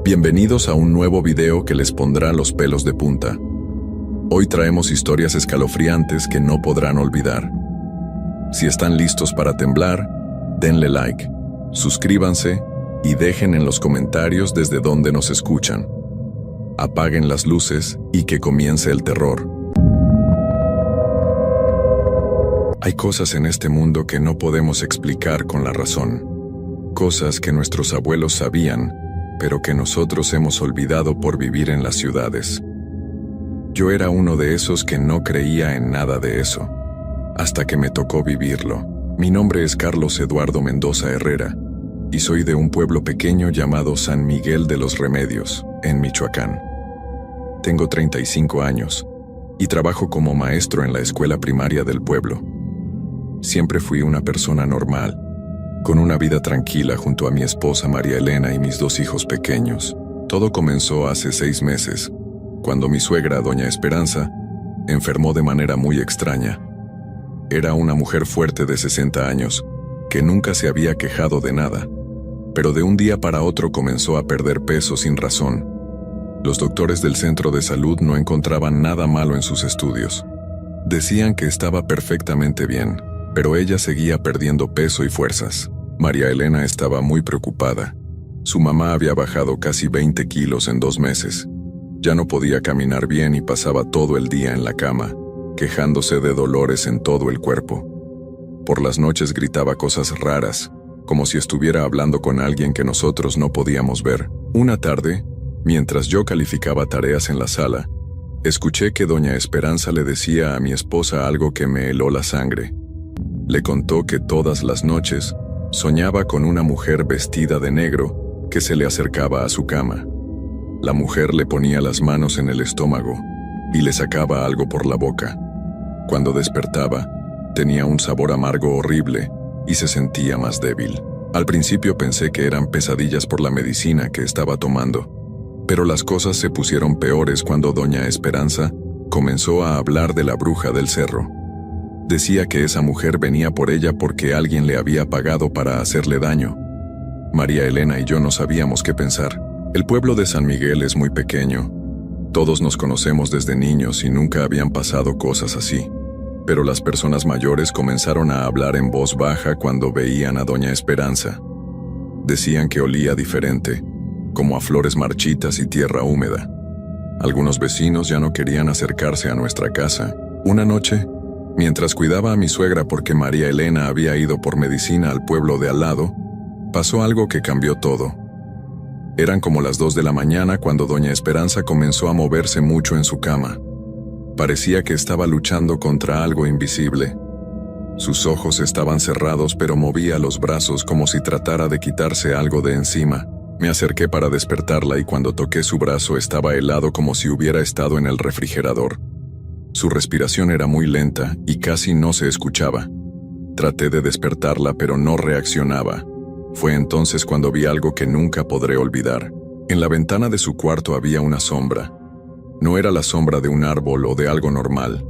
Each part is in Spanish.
Bienvenidos a un nuevo video que les pondrá los pelos de punta. Hoy traemos historias escalofriantes que no podrán olvidar. Si están listos para temblar, denle like, suscríbanse y dejen en los comentarios desde dónde nos escuchan. Apaguen las luces y que comience el terror. Hay cosas en este mundo que no podemos explicar con la razón. Cosas que nuestros abuelos sabían, pero que nosotros hemos olvidado por vivir en las ciudades. Yo era uno de esos que no creía en nada de eso, hasta que me tocó vivirlo. Mi nombre es Carlos Eduardo Mendoza Herrera, y soy de un pueblo pequeño llamado San Miguel de los Remedios, en Michoacán. Tengo 35 años, y trabajo como maestro en la escuela primaria del pueblo. Siempre fui una persona normal, con una vida tranquila junto a mi esposa María Elena y mis 2 hijos pequeños. Todo comenzó hace 6 meses, cuando mi suegra, doña Esperanza, enfermó de manera muy extraña. Era una mujer fuerte de 60 años, que nunca se había quejado de nada, pero de un día para otro comenzó a perder peso sin razón. Los doctores del centro de salud no encontraban nada malo en sus estudios. Decían que estaba perfectamente bien, pero ella seguía perdiendo peso y fuerzas. María Elena estaba muy preocupada. Su mamá había bajado casi 20 kilos en 2 meses. Ya no podía caminar bien y pasaba todo el día en la cama, quejándose de dolores en todo el cuerpo. Por las noches gritaba cosas raras, como si estuviera hablando con alguien que nosotros no podíamos ver. Una tarde, mientras yo calificaba tareas en la sala, escuché que doña Esperanza le decía a mi esposa algo que me heló la sangre. Le contó que todas las noches soñaba con una mujer vestida de negro que se le acercaba a su cama. La mujer le ponía las manos en el estómago y le sacaba algo por la boca. Cuando despertaba, tenía un sabor amargo horrible y se sentía más débil. Al principio pensé que eran pesadillas por la medicina que estaba tomando, pero las cosas se pusieron peores cuando doña Esperanza comenzó a hablar de la bruja del cerro. Decía que esa mujer venía por ella porque alguien le había pagado para hacerle daño. María Elena y yo no sabíamos qué pensar. El pueblo de San Miguel es muy pequeño. Todos nos conocemos desde niños y nunca habían pasado cosas así. Pero las personas mayores comenzaron a hablar en voz baja cuando veían a doña Esperanza. Decían que olía diferente, como a flores marchitas y tierra húmeda. Algunos vecinos ya no querían acercarse a nuestra casa. Una noche, mientras cuidaba a mi suegra porque María Elena había ido por medicina al pueblo de al lado, pasó algo que cambió todo. Eran como las 2 de la mañana cuando doña Esperanza comenzó a moverse mucho en su cama. Parecía que estaba luchando contra algo invisible. Sus ojos estaban cerrados, pero movía los brazos como si tratara de quitarse algo de encima. Me acerqué para despertarla y cuando toqué su brazo estaba helado como si hubiera estado en el refrigerador. Su respiración era muy lenta y casi no se escuchaba. Traté de despertarla, pero no reaccionaba. Fue entonces cuando vi algo que nunca podré olvidar. En la ventana de su cuarto había una sombra. No era la sombra de un árbol o de algo normal.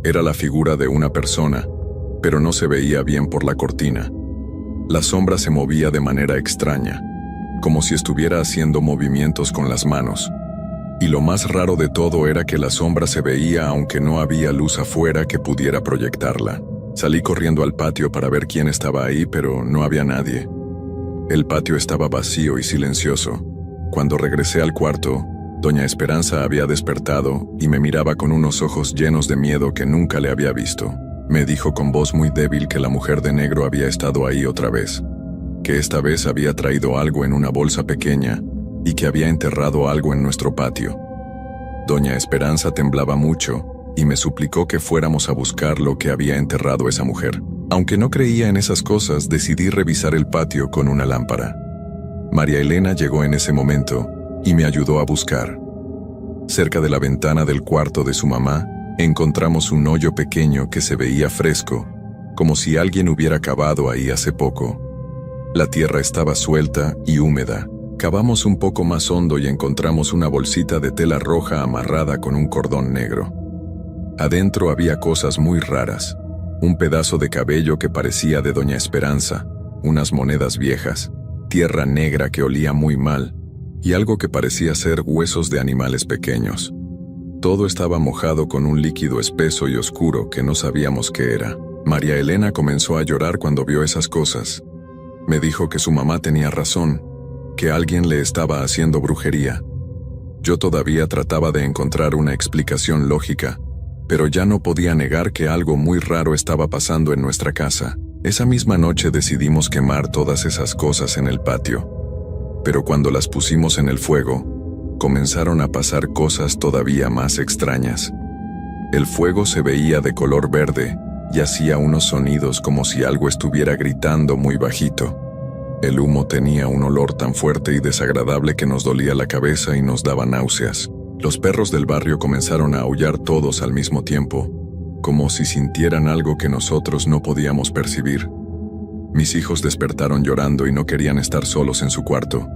Era la figura de una persona, pero no se veía bien por la cortina. La sombra se movía de manera extraña, como si estuviera haciendo movimientos con las manos. Y lo más raro de todo era que la sombra se veía aunque no había luz afuera que pudiera proyectarla. Salí corriendo al patio para ver quién estaba ahí, pero no había nadie. El patio estaba vacío y silencioso. Cuando regresé al cuarto, doña Esperanza había despertado y me miraba con unos ojos llenos de miedo que nunca le había visto. Me dijo con voz muy débil que la mujer de negro había estado ahí otra vez, que esta vez había traído algo en una bolsa pequeña y que había enterrado algo en nuestro patio. Doña Esperanza temblaba mucho y me suplicó que fuéramos a buscar lo que había enterrado esa mujer. Aunque no creía en esas cosas, decidí revisar el patio con una lámpara. María Elena llegó en ese momento y me ayudó a buscar. Cerca de la ventana del cuarto de su mamá, encontramos un hoyo pequeño que se veía fresco, como si alguien hubiera cavado ahí hace poco. La tierra estaba suelta y húmeda. Cavamos un poco más hondo y encontramos una bolsita de tela roja amarrada con un cordón negro. Adentro había cosas muy raras. Un pedazo de cabello que parecía de doña Esperanza, unas monedas viejas, tierra negra que olía muy mal, y algo que parecía ser huesos de animales pequeños. Todo estaba mojado con un líquido espeso y oscuro que no sabíamos qué era. María Elena comenzó a llorar cuando vio esas cosas. Me dijo que su mamá tenía razón, que alguien le estaba haciendo brujería. Yo todavía trataba de encontrar una explicación lógica, pero ya no podía negar que algo muy raro estaba pasando en nuestra casa. Esa misma noche decidimos quemar todas esas cosas en el patio. Pero cuando las pusimos en el fuego, comenzaron a pasar cosas todavía más extrañas. El fuego se veía de color verde y hacía unos sonidos como si algo estuviera gritando muy bajito. El humo tenía un olor tan fuerte y desagradable que nos dolía la cabeza y nos daba náuseas. Los perros del barrio comenzaron a aullar todos al mismo tiempo, como si sintieran algo que nosotros no podíamos percibir. Mis hijos despertaron llorando y no querían estar solos en su cuarto.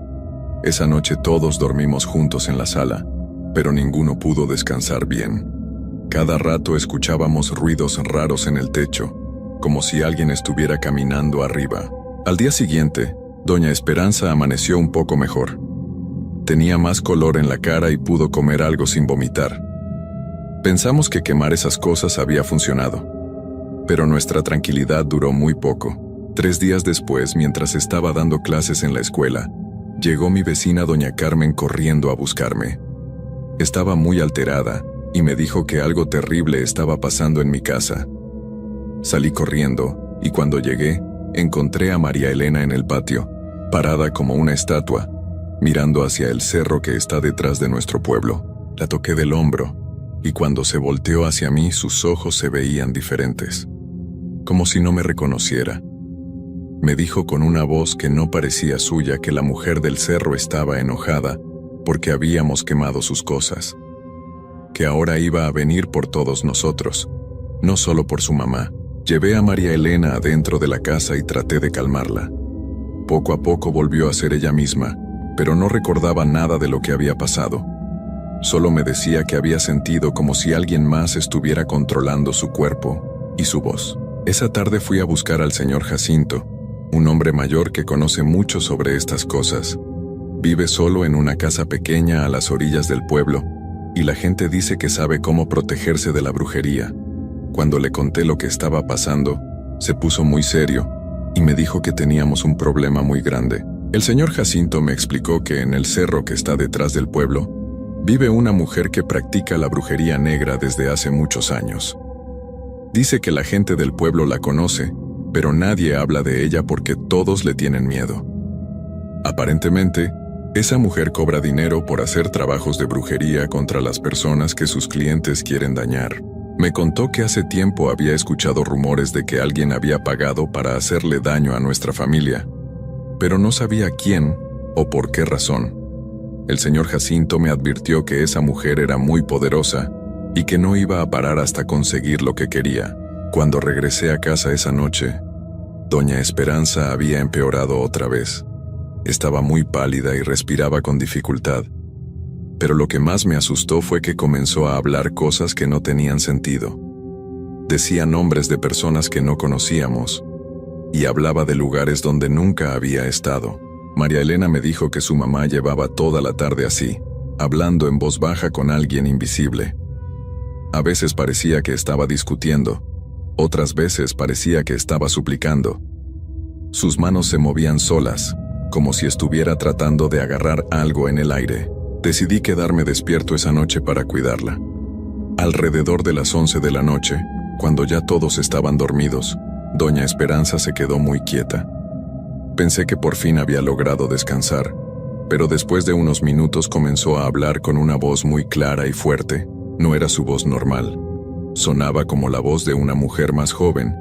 Esa noche todos dormimos juntos en la sala, pero ninguno pudo descansar bien. Cada rato escuchábamos ruidos raros en el techo, como si alguien estuviera caminando arriba. Al día siguiente, doña Esperanza amaneció un poco mejor. Tenía más color en la cara y pudo comer algo sin vomitar. Pensamos que quemar esas cosas había funcionado, pero nuestra tranquilidad duró muy poco. 3 días después, mientras estaba dando clases en la escuela, llegó mi vecina doña Carmen corriendo a buscarme. Estaba muy alterada y me dijo que algo terrible estaba pasando en mi casa. Salí corriendo y cuando llegué, encontré a María Elena en el patio, parada como una estatua, mirando hacia el cerro que está detrás de nuestro pueblo. La toqué del hombro y cuando se volteó hacia mí sus ojos se veían diferentes, como si no me reconociera. Me dijo con una voz que no parecía suya que la mujer del cerro estaba enojada porque habíamos quemado sus cosas, que ahora iba a venir por todos nosotros, no solo por su mamá. Llevé a María Elena adentro de la casa y traté de calmarla. Poco a poco volvió a ser ella misma, pero no recordaba nada de lo que había pasado. Solo me decía que había sentido como si alguien más estuviera controlando su cuerpo y su voz. Esa tarde fui a buscar al señor Jacinto, un hombre mayor que conoce mucho sobre estas cosas. Vive solo en una casa pequeña a las orillas del pueblo, y la gente dice que sabe cómo protegerse de la brujería. Cuando le conté lo que estaba pasando, se puso muy serio y me dijo que teníamos un problema muy grande. El señor Jacinto me explicó que en el cerro que está detrás del pueblo, vive una mujer que practica la brujería negra desde hace muchos años. Dice que la gente del pueblo la conoce, pero nadie habla de ella porque todos le tienen miedo. Aparentemente, esa mujer cobra dinero por hacer trabajos de brujería contra las personas que sus clientes quieren dañar. Me contó que hace tiempo había escuchado rumores de que alguien había pagado para hacerle daño a nuestra familia, pero no sabía quién o por qué razón. El señor Jacinto me advirtió que esa mujer era muy poderosa y que no iba a parar hasta conseguir lo que quería. Cuando regresé a casa esa noche, doña Esperanza había empeorado otra vez. Estaba muy pálida y respiraba con dificultad. Pero lo que más me asustó fue que comenzó a hablar cosas que no tenían sentido. Decía nombres de personas que no conocíamos y hablaba de lugares donde nunca había estado. María Elena me dijo que su mamá llevaba toda la tarde así, hablando en voz baja con alguien invisible. A veces parecía que estaba discutiendo, otras veces parecía que estaba suplicando. Sus manos se movían solas, como si estuviera tratando de agarrar algo en el aire. Decidí quedarme despierto esa noche para cuidarla. Alrededor de las 11 de la noche, cuando ya todos estaban dormidos, doña Esperanza se quedó muy quieta. Pensé que por fin había logrado descansar, pero después de unos minutos comenzó a hablar con una voz muy clara y fuerte. No era su voz normal. Sonaba como la voz de una mujer más joven,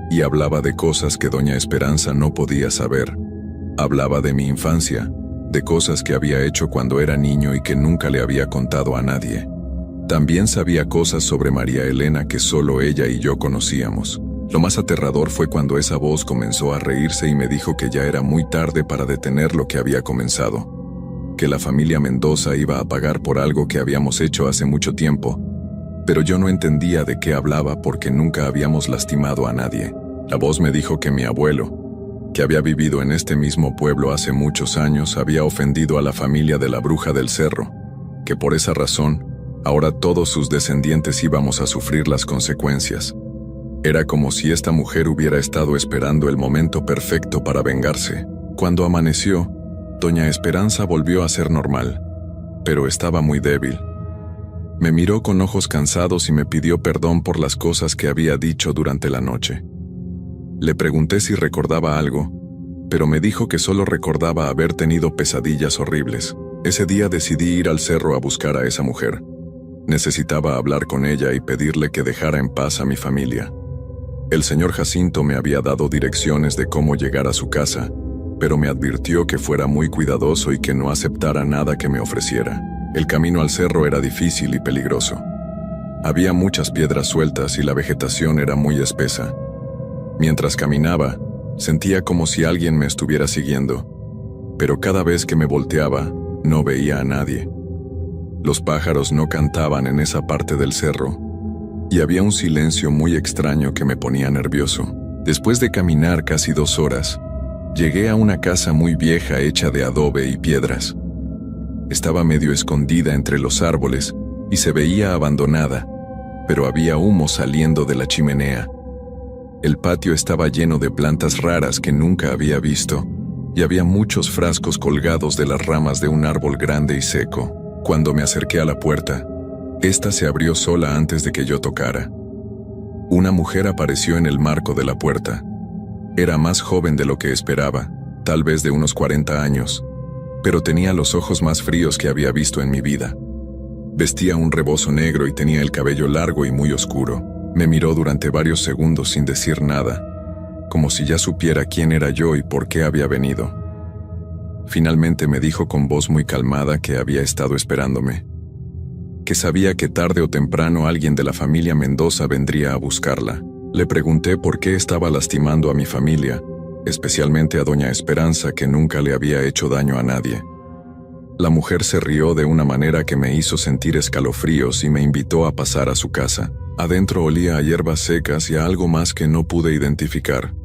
y hablaba de cosas que doña Esperanza no podía saber. Hablaba de mi infancia, de cosas que había hecho cuando era niño y que nunca le había contado a nadie. También sabía cosas sobre María Elena que solo ella y yo conocíamos. Lo más aterrador fue cuando esa voz comenzó a reírse y me dijo que ya era muy tarde para detener lo que había comenzado, que la familia Mendoza iba a pagar por algo que habíamos hecho hace mucho tiempo, pero yo no entendía de qué hablaba porque nunca habíamos lastimado a nadie. La voz me dijo que mi abuelo, que había vivido en este mismo pueblo hace muchos años, había ofendido a la familia de la bruja del cerro, que por esa razón, ahora todos sus descendientes íbamos a sufrir las consecuencias. Era como si esta mujer hubiera estado esperando el momento perfecto para vengarse. Cuando amaneció, doña Esperanza volvió a ser normal, pero estaba muy débil. Me miró con ojos cansados y me pidió perdón por las cosas que había dicho durante la noche. Le pregunté si recordaba algo, pero me dijo que solo recordaba haber tenido pesadillas horribles. Ese día decidí ir al cerro a buscar a esa mujer. Necesitaba hablar con ella y pedirle que dejara en paz a mi familia. El señor Jacinto me había dado direcciones de cómo llegar a su casa, pero me advirtió que fuera muy cuidadoso y que no aceptara nada que me ofreciera. El camino al cerro era difícil y peligroso. Había muchas piedras sueltas y la vegetación era muy espesa. Mientras caminaba, sentía como si alguien me estuviera siguiendo, pero cada vez que me volteaba, no veía a nadie. Los pájaros no cantaban en esa parte del cerro, y había un silencio muy extraño que me ponía nervioso. Después de caminar casi 2 horas, llegué a una casa muy vieja hecha de adobe y piedras. Estaba medio escondida entre los árboles y se veía abandonada, pero había humo saliendo de la chimenea. El patio estaba lleno de plantas raras que nunca había visto, y había muchos frascos colgados de las ramas de un árbol grande y seco. Cuando me acerqué a la puerta, esta se abrió sola antes de que yo tocara. Una mujer apareció en el marco de la puerta. Era más joven de lo que esperaba, tal vez de unos 40 años, pero tenía los ojos más fríos que había visto en mi vida. Vestía un rebozo negro y tenía el cabello largo y muy oscuro. Me miró durante varios segundos sin decir nada, como si ya supiera quién era yo y por qué había venido. Finalmente me dijo con voz muy calmada que había estado esperándome, que sabía que tarde o temprano alguien de la familia Mendoza vendría a buscarla. Le pregunté por qué estaba lastimando a mi familia, especialmente a doña Esperanza, que nunca le había hecho daño a nadie. La mujer se rió de una manera que me hizo sentir escalofríos y me invitó a pasar a su casa. Adentro olía a hierbas secas y a algo más que no pude identificar.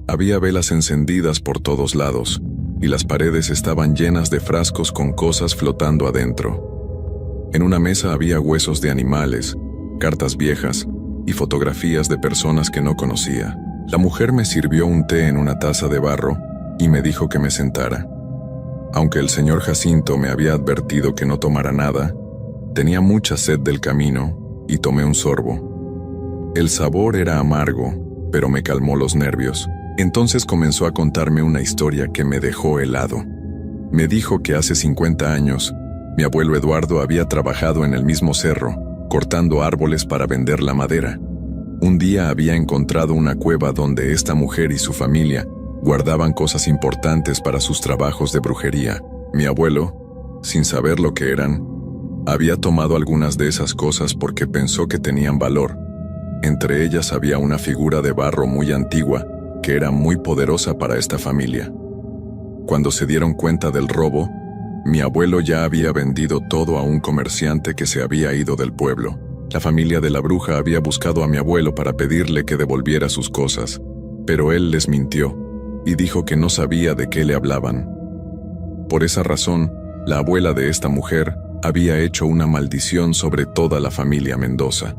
Había velas encendidas por todos lados, y las paredes estaban llenas de frascos con cosas flotando adentro. En una mesa había huesos de animales, cartas viejas y fotografías de personas que no conocía. La mujer me sirvió un té en una taza de barro y me dijo que me sentara. Aunque el señor Jacinto me había advertido que no tomara nada, tenía mucha sed del camino y tomé un sorbo. El sabor era amargo, pero me calmó los nervios. Entonces comenzó a contarme una historia que me dejó helado. Me dijo que hace 50 años, mi abuelo Eduardo había trabajado en el mismo cerro, cortando árboles para vender la madera. Un día había encontrado una cueva donde esta mujer y su familia guardaban cosas importantes para sus trabajos de brujería. Mi abuelo, sin saber lo que eran, había tomado algunas de esas cosas porque pensó que tenían valor. Entre ellas había una figura de barro muy antigua que era muy poderosa para esta familia. Cuando se dieron cuenta del robo, mi abuelo ya había vendido todo a un comerciante que se había ido del pueblo. La familia de la bruja había buscado a mi abuelo para pedirle que devolviera sus cosas, pero él les mintió y dijo que no sabía de qué le hablaban. Por esa razón, la abuela de esta mujer había hecho una maldición sobre toda la familia Mendoza,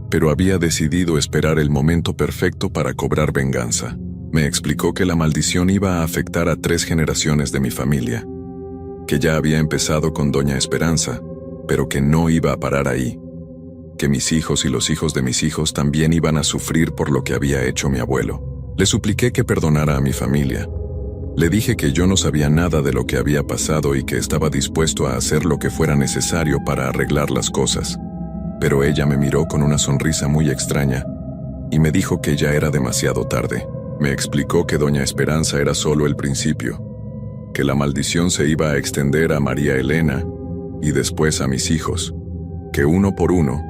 pero había decidido esperar el momento perfecto para cobrar venganza. Me explicó que la maldición iba a afectar a 3 generaciones de mi familia, que ya había empezado con doña Esperanza, pero que no iba a parar ahí, que mis hijos y los hijos de mis hijos también iban a sufrir por lo que había hecho mi abuelo. Le supliqué que perdonara a mi familia. Le dije que yo no sabía nada de lo que había pasado y que estaba dispuesto a hacer lo que fuera necesario para arreglar las cosas. Pero ella me miró con una sonrisa muy extraña y me dijo que ya era demasiado tarde. Me explicó que doña Esperanza era solo el principio, que la maldición se iba a extender a María Elena y después a mis hijos, que uno por uno,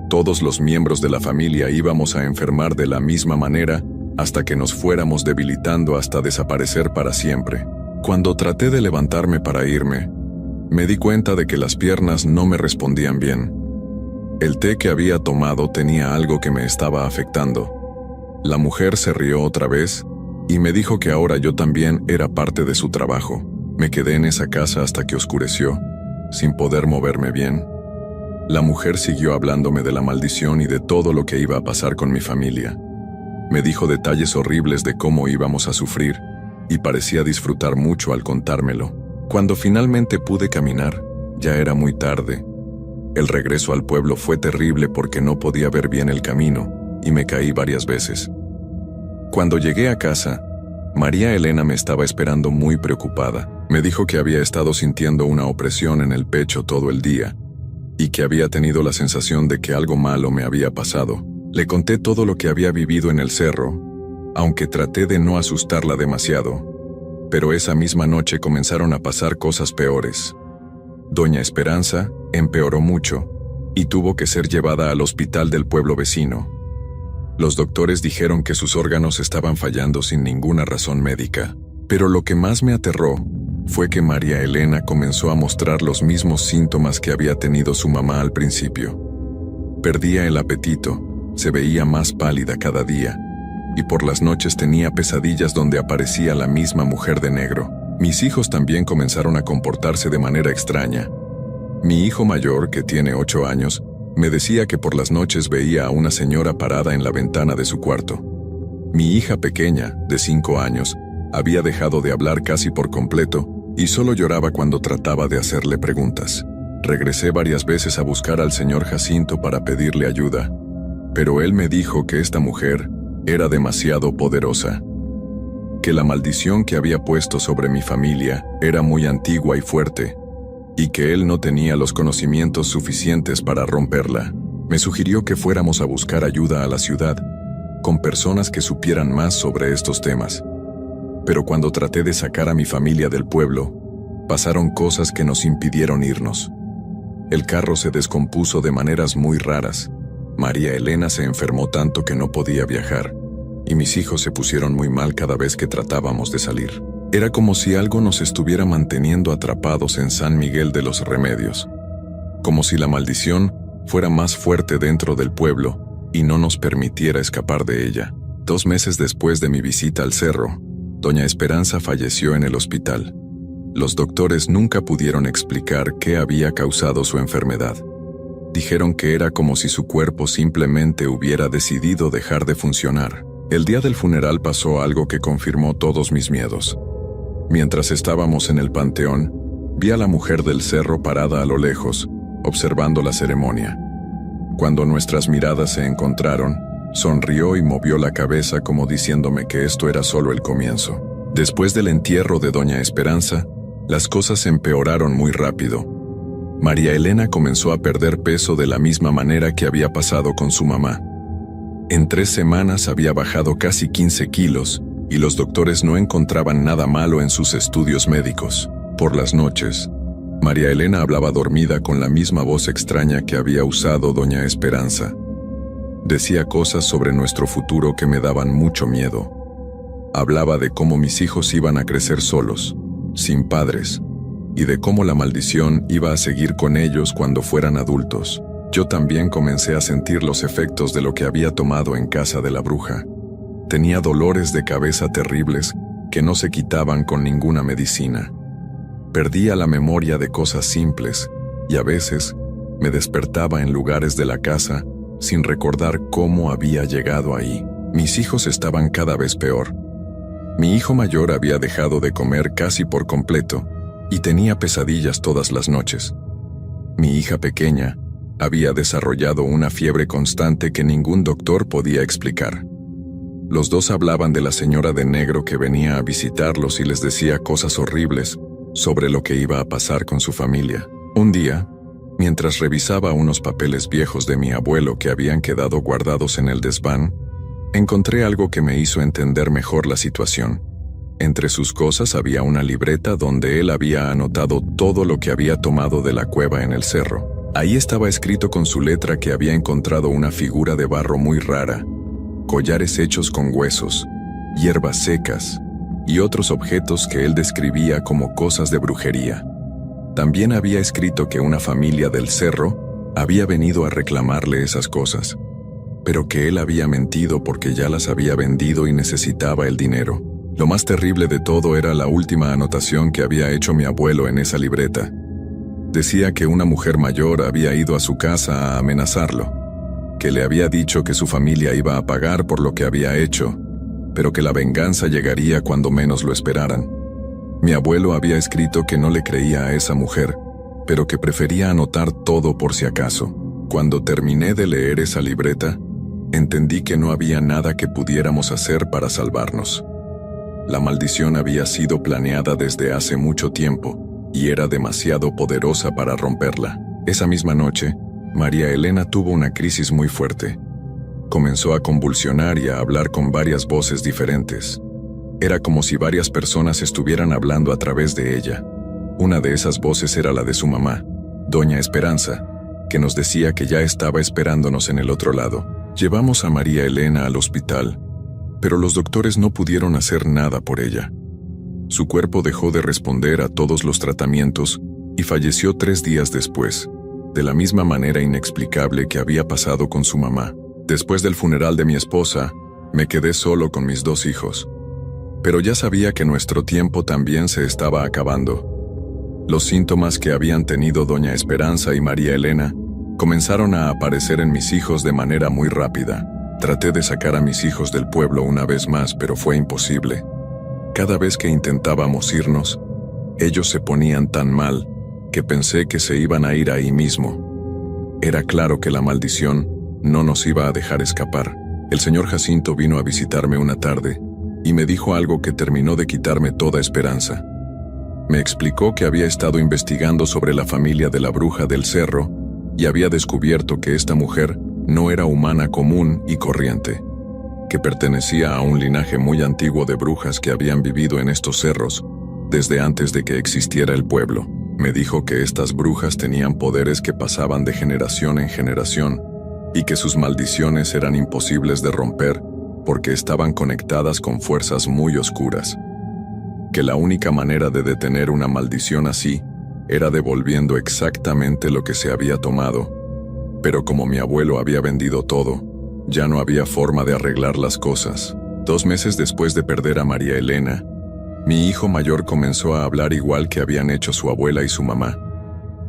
todos los miembros de la familia íbamos a enfermar de la misma manera hasta que nos fuéramos debilitando hasta desaparecer para siempre. Cuando traté de levantarme para irme, me di cuenta de que las piernas no me respondían bien. El té que había tomado tenía algo que me estaba afectando. La mujer se rió otra vez y me dijo que ahora yo también era parte de su trabajo. Me quedé en esa casa hasta que oscureció, sin poder moverme bien. La mujer siguió hablándome de la maldición y de todo lo que iba a pasar con mi familia. Me dijo detalles horribles de cómo íbamos a sufrir, y parecía disfrutar mucho al contármelo. Cuando finalmente pude caminar, ya era muy tarde. El regreso al pueblo fue terrible porque no podía ver bien el camino, y me caí varias veces. Cuando llegué a casa, María Elena me estaba esperando muy preocupada. Me dijo que había estado sintiendo una opresión en el pecho todo el día, y que había tenido la sensación de que algo malo me había pasado. Le conté todo lo que había vivido en el cerro, aunque traté de no asustarla demasiado, pero esa misma noche comenzaron a pasar cosas peores. Doña Esperanza empeoró mucho, y tuvo que ser llevada al hospital del pueblo vecino. Los doctores dijeron que sus órganos estaban fallando sin ninguna razón médica, pero lo que más me aterró fue que María Elena comenzó a mostrar los mismos síntomas que había tenido su mamá al principio. Perdía el apetito, se veía más pálida cada día, y por las noches tenía pesadillas donde aparecía la misma mujer de negro. Mis hijos también comenzaron a comportarse de manera extraña. Mi hijo mayor, que tiene 8 años, me decía que por las noches veía a una señora parada en la ventana de su cuarto. Mi hija pequeña, de 5 años, había dejado de hablar casi por completo y solo lloraba cuando trataba de hacerle preguntas. Regresé varias veces a buscar al señor Jacinto para pedirle ayuda, pero él me dijo que esta mujer era demasiado poderosa, que la maldición que había puesto sobre mi familia era muy antigua y fuerte, y que él no tenía los conocimientos suficientes para romperla. Me sugirió que fuéramos a buscar ayuda a la ciudad, con personas que supieran más sobre estos temas. Pero cuando traté de sacar a mi familia del pueblo, pasaron cosas que nos impidieron irnos. El carro se descompuso de maneras muy raras. María Elena se enfermó tanto que no podía viajar, y mis hijos se pusieron muy mal cada vez que tratábamos de salir. Era como si algo nos estuviera manteniendo atrapados en San Miguel de los Remedios, como si la maldición fuera más fuerte dentro del pueblo y no nos permitiera escapar de ella. 2 meses después de mi visita al cerro, Doña Esperanza falleció en el hospital. Los doctores nunca pudieron explicar qué había causado su enfermedad. Dijeron que era como si su cuerpo simplemente hubiera decidido dejar de funcionar. El día del funeral pasó algo que confirmó todos mis miedos. Mientras estábamos en el panteón, vi a la mujer del cerro parada a lo lejos, observando la ceremonia. Cuando nuestras miradas se encontraron, sonrió y movió la cabeza como diciéndome que esto era solo el comienzo. Después del entierro de Doña Esperanza, las cosas empeoraron muy rápido. María Elena comenzó a perder peso de la misma manera que había pasado con su mamá. En 3 semanas había bajado casi 15 kilos, y los doctores no encontraban nada malo en sus estudios médicos. Por las noches, María Elena hablaba dormida con la misma voz extraña que había usado Doña Esperanza. Decía cosas sobre nuestro futuro que me daban mucho miedo. Hablaba de cómo mis hijos iban a crecer solos, sin padres, y de cómo la maldición iba a seguir con ellos cuando fueran adultos. Yo también comencé a sentir los efectos de lo que había tomado en casa de la bruja. Tenía dolores de cabeza terribles que no se quitaban con ninguna medicina. Perdía la memoria de cosas simples y a veces me despertaba en lugares de la casa sin recordar cómo había llegado ahí. Mis hijos estaban cada vez peor. Mi hijo mayor había dejado de comer casi por completo y tenía pesadillas todas las noches. Mi hija pequeña había desarrollado una fiebre constante que ningún doctor podía explicar. Los dos hablaban de la señora de negro que venía a visitarlos y les decía cosas horribles sobre lo que iba a pasar con su familia. Un día, mientras revisaba unos papeles viejos de mi abuelo que habían quedado guardados en el desván, encontré algo que me hizo entender mejor la situación. Entre sus cosas había una libreta donde él había anotado todo lo que había tomado de la cueva en el cerro. Ahí estaba escrito con su letra que había encontrado una figura de barro muy rara, collares hechos con huesos, hierbas secas y otros objetos que él describía como cosas de brujería. También había escrito que una familia del cerro había venido a reclamarle esas cosas, pero que él había mentido porque ya las había vendido y necesitaba el dinero. Lo más terrible de todo era la última anotación que había hecho mi abuelo en esa libreta. Decía que una mujer mayor había ido a su casa a amenazarlo, que le había dicho que su familia iba a pagar por lo que había hecho, pero que la venganza llegaría cuando menos lo esperaran. Mi abuelo había escrito que no le creía a esa mujer, pero que prefería anotar todo por si acaso. Cuando terminé de leer esa libreta, entendí que no había nada que pudiéramos hacer para salvarnos. La maldición había sido planeada desde hace mucho tiempo, y era demasiado poderosa para romperla. Esa misma noche, María Elena tuvo una crisis muy fuerte. Comenzó a convulsionar y a hablar con varias voces diferentes. Era como si varias personas estuvieran hablando a través de ella. Una de esas voces era la de su mamá, Doña Esperanza, que nos decía que ya estaba esperándonos en el otro lado. Llevamos a María Elena al hospital, pero los doctores no pudieron hacer nada por ella. Su cuerpo dejó de responder a todos los tratamientos y falleció 3 días después, de la misma manera inexplicable que había pasado con su mamá. Después del funeral de mi esposa, me quedé solo con mis 2 hijos. Pero ya sabía que nuestro tiempo también se estaba acabando. Los síntomas que habían tenido Doña Esperanza y María Elena comenzaron a aparecer en mis hijos de manera muy rápida. Traté de sacar a mis hijos del pueblo una vez más, pero fue imposible. Cada vez que intentábamos irnos, ellos se ponían tan mal que pensé que se iban a ir ahí mismo. Era claro que la maldición no nos iba a dejar escapar. El señor Jacinto vino a visitarme una tarde y me dijo algo que terminó de quitarme toda esperanza. Me explicó que había estado investigando sobre la familia de la bruja del cerro y había descubierto que esta mujer no era humana común y corriente, que pertenecía a un linaje muy antiguo de brujas que habían vivido en estos cerros desde antes de que existiera el pueblo. Me dijo que estas brujas tenían poderes que pasaban de generación en generación y que sus maldiciones eran imposibles de romper porque estaban conectadas con fuerzas muy oscuras. Que la única manera de detener una maldición así era devolviendo exactamente lo que se había tomado. Pero como mi abuelo había vendido todo, ya no había forma de arreglar las cosas. 2 meses después de perder a María Elena, mi hijo mayor comenzó a hablar igual que habían hecho su abuela y su mamá.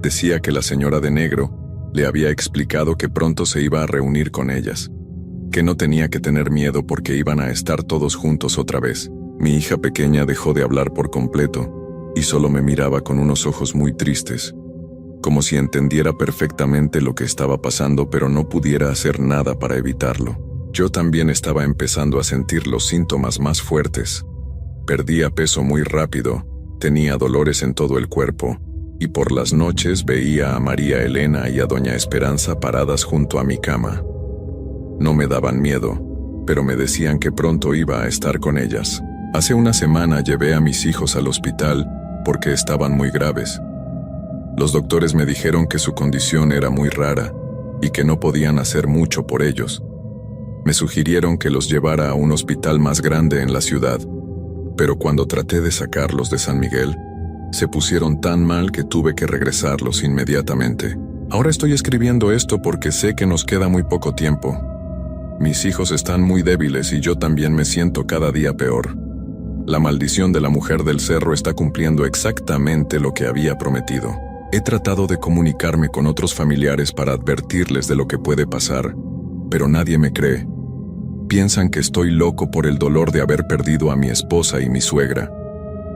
Decía que la señora de negro le había explicado que pronto se iba a reunir con ellas, que no tenía que tener miedo porque iban a estar todos juntos otra vez. Mi hija pequeña dejó de hablar por completo y solo me miraba con unos ojos muy tristes, como si entendiera perfectamente lo que estaba pasando pero no pudiera hacer nada para evitarlo. Yo también estaba empezando a sentir los síntomas más fuertes. Perdía peso muy rápido, tenía dolores en todo el cuerpo, y por las noches veía a María Elena y a Doña Esperanza paradas junto a mi cama. No me daban miedo, pero me decían que pronto iba a estar con ellas. Hace una semana llevé a mis hijos al hospital porque estaban muy graves. Los doctores me dijeron que su condición era muy rara y que no podían hacer mucho por ellos. Me sugirieron que los llevara a un hospital más grande en la ciudad, pero cuando traté de sacarlos de San Miguel, se pusieron tan mal que tuve que regresarlos inmediatamente. Ahora estoy escribiendo esto porque sé que nos queda muy poco tiempo. Mis hijos están muy débiles y yo también me siento cada día peor. La maldición de la mujer del cerro está cumpliendo exactamente lo que había prometido. He tratado de comunicarme con otros familiares para advertirles de lo que puede pasar, pero nadie me cree. Piensan que estoy loco por el dolor de haber perdido a mi esposa y mi suegra.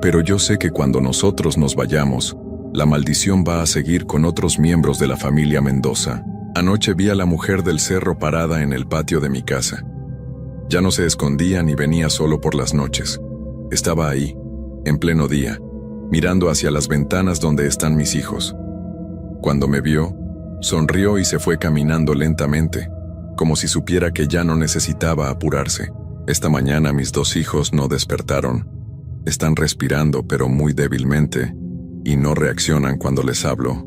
Pero yo sé que cuando nosotros nos vayamos, la maldición va a seguir con otros miembros de la familia Mendoza. Anoche vi a la mujer del cerro parada en el patio de mi casa. Ya no se escondía ni venía solo por las noches. Estaba ahí, en pleno día, mirando hacia las ventanas donde están mis hijos. Cuando me vio, sonrió y se fue caminando lentamente, como si supiera que ya no necesitaba apurarse. Esta mañana mis 2 hijos no despertaron. Están respirando pero muy débilmente y no reaccionan cuando les hablo.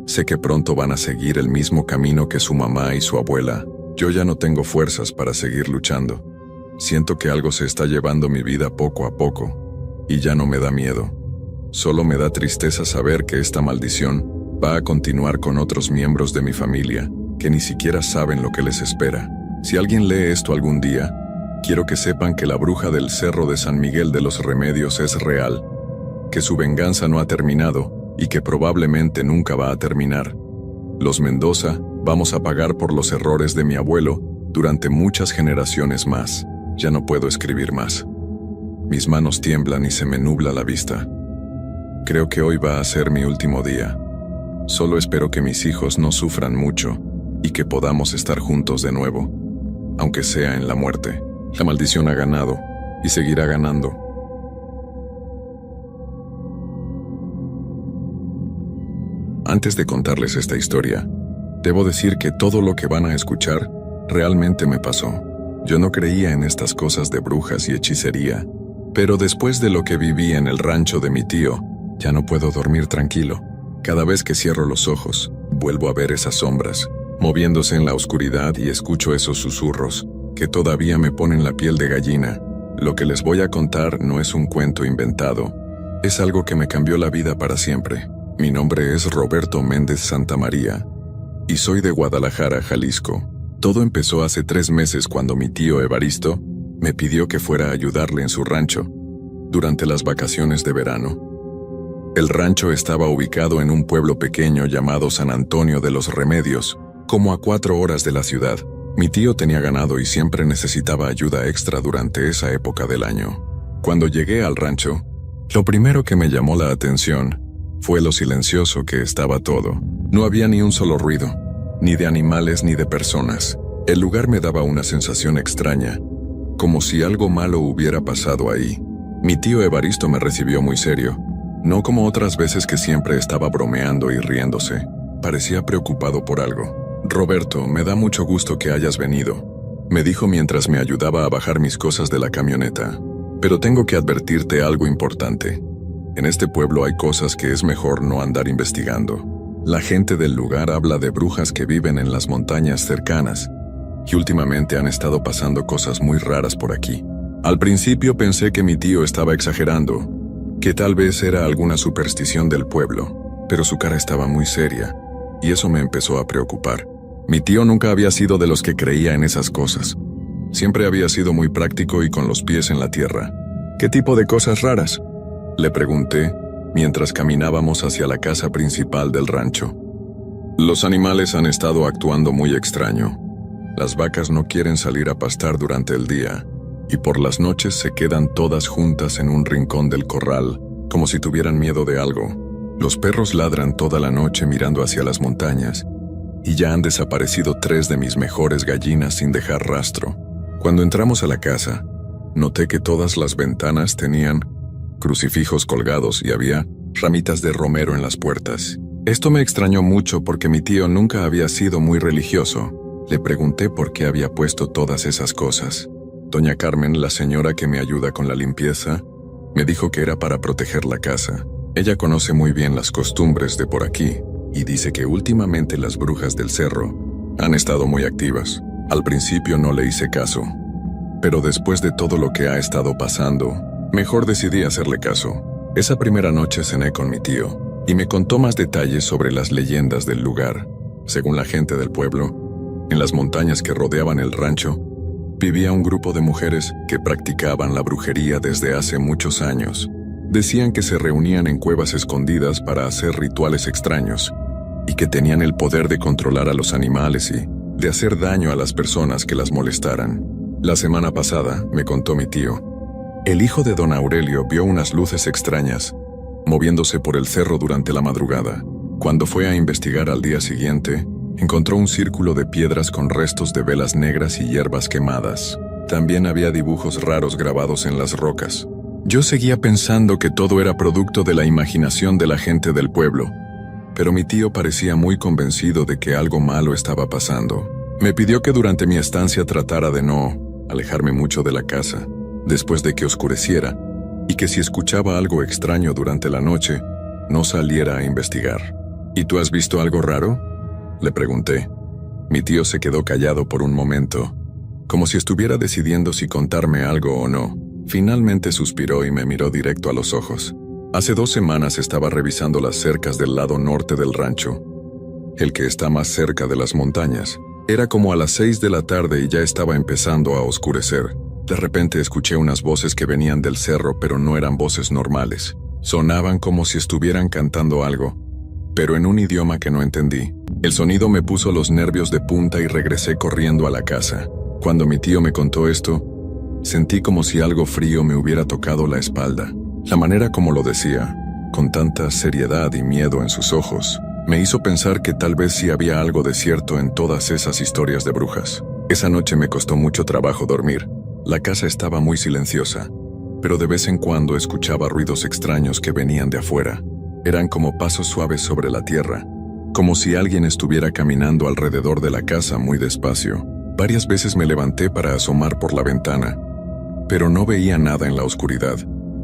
Sé que pronto van a seguir el mismo camino que su mamá y su abuela. Yo ya no tengo fuerzas para seguir luchando. Siento que algo se está llevando mi vida poco a poco, y ya no me da miedo. Solo me da tristeza saber que esta maldición va a continuar con otros miembros de mi familia, que ni siquiera saben lo que les espera. Si alguien lee esto algún día, Quiero que sepan que la bruja del Cerro de San Miguel de los Remedios es real, que su venganza no ha terminado y que probablemente nunca va a terminar. Los Mendoza vamos a pagar por los errores de mi abuelo durante muchas generaciones más. Ya no puedo escribir más. Mis manos tiemblan y se me nubla la vista. Creo que hoy va a ser mi último día. Solo espero que mis hijos no sufran mucho y que podamos estar juntos de nuevo, aunque sea en la muerte. La maldición ha ganado y seguirá ganando. Antes de contarles esta historia, debo decir que todo lo que van a escuchar realmente me pasó. Yo no creía en estas cosas de brujas y hechicería, pero después de lo que viví en el rancho de mi tío, ya no puedo dormir tranquilo. Cada vez que cierro los ojos, vuelvo a ver esas sombras, moviéndose en la oscuridad y escucho esos susurros, que todavía me ponen la piel de gallina. Lo que les voy a contar no es un cuento inventado, es algo que me cambió la vida para siempre. Mi nombre es Roberto Méndez Santamaría, y soy de Guadalajara, Jalisco. Todo empezó hace 3 meses cuando mi tío Evaristo me pidió que fuera a ayudarle en su rancho, durante las vacaciones de verano. El rancho estaba ubicado en un pueblo pequeño llamado San Antonio de los Remedios, como a 4 horas de la ciudad. Mi tío tenía ganado y siempre necesitaba ayuda extra durante esa época del año. Cuando llegué al rancho, lo primero que me llamó la atención fue lo silencioso que estaba todo. No había ni un solo ruido, ni de animales ni de personas. El lugar me daba una sensación extraña, como si algo malo hubiera pasado ahí. Mi tío Evaristo me recibió muy serio, no como otras veces que siempre estaba bromeando y riéndose. Parecía preocupado por algo. «Roberto, me da mucho gusto que hayas venido», me dijo mientras me ayudaba a bajar mis cosas de la camioneta. «Pero tengo que advertirte algo importante. En este pueblo hay cosas que es mejor no andar investigando. La gente del lugar habla de brujas que viven en las montañas cercanas, y últimamente han estado pasando cosas muy raras por aquí». Al principio pensé que mi tío estaba exagerando, que tal vez era alguna superstición del pueblo, pero su cara estaba muy seria, y eso me empezó a preocupar. Mi tío nunca había sido de los que creía en esas cosas. Siempre había sido muy práctico y con los pies en la tierra. «¿Qué tipo de cosas raras?», le pregunté, mientras caminábamos hacia la casa principal del rancho. «Los animales han estado actuando muy extraño. Las vacas no quieren salir a pastar durante el día, y por las noches se quedan todas juntas en un rincón del corral, como si tuvieran miedo de algo. Los perros ladran toda la noche mirando hacia las montañas, y ya han desaparecido 3 de mis mejores gallinas sin dejar rastro. Cuando entramos a la casa, noté que todas las ventanas tenían crucifijos colgados y había ramitas de romero en las puertas. Esto me extrañó mucho porque mi tío nunca había sido muy religioso. Le pregunté por qué había puesto todas esas cosas. Doña Carmen, la señora que me ayuda con la limpieza, me dijo que era para proteger la casa. Ella conoce muy bien las costumbres de por aquí, y dice que últimamente las brujas del cerro han estado muy activas. Al principio no le hice caso, pero después de todo lo que ha estado pasando, mejor decidí hacerle caso. Esa primera noche cené con mi tío, y me contó más detalles sobre las leyendas del lugar. Según la gente del pueblo, en las montañas que rodeaban el rancho, vivía un grupo de mujeres que practicaban la brujería desde hace muchos años. Decían que se reunían en cuevas escondidas para hacer rituales extraños, y que tenían el poder de controlar a los animales y de hacer daño a las personas que las molestaran. La semana pasada, me contó mi tío, el hijo de don Aurelio vio unas luces extrañas, moviéndose por el cerro durante la madrugada. Cuando fue a investigar al día siguiente, encontró un círculo de piedras con restos de velas negras y hierbas quemadas. También había dibujos raros grabados en las rocas. Yo seguía pensando que todo era producto de la imaginación de la gente del pueblo, pero mi tío parecía muy convencido de que algo malo estaba pasando. Me pidió que durante mi estancia tratara de no alejarme mucho de la casa, después de que oscureciera, y que si escuchaba algo extraño durante la noche, no saliera a investigar. ¿Y tú has visto algo raro?, le pregunté. Mi tío se quedó callado por un momento, como si estuviera decidiendo si contarme algo o no. Finalmente suspiró y me miró directo a los ojos. Hace 2 semanas estaba revisando las cercas del lado norte del rancho, el que está más cerca de las montañas. Era como a las 6 de la tarde y ya estaba empezando a oscurecer. De repente escuché unas voces que venían del cerro, pero no eran voces normales. Sonaban como si estuvieran cantando algo, pero en un idioma que no entendí. El sonido me puso los nervios de punta y regresé corriendo a la casa. Cuando mi tío me contó esto, sentí como si algo frío me hubiera tocado la espalda. La manera como lo decía, con tanta seriedad y miedo en sus ojos, me hizo pensar que tal vez sí había algo de cierto en todas esas historias de brujas. Esa noche me costó mucho trabajo dormir. La casa estaba muy silenciosa, pero de vez en cuando escuchaba ruidos extraños que venían de afuera. Eran como pasos suaves sobre la tierra, como si alguien estuviera caminando alrededor de la casa muy despacio. Varias veces me levanté para asomar por la ventana, pero no veía nada en la oscuridad.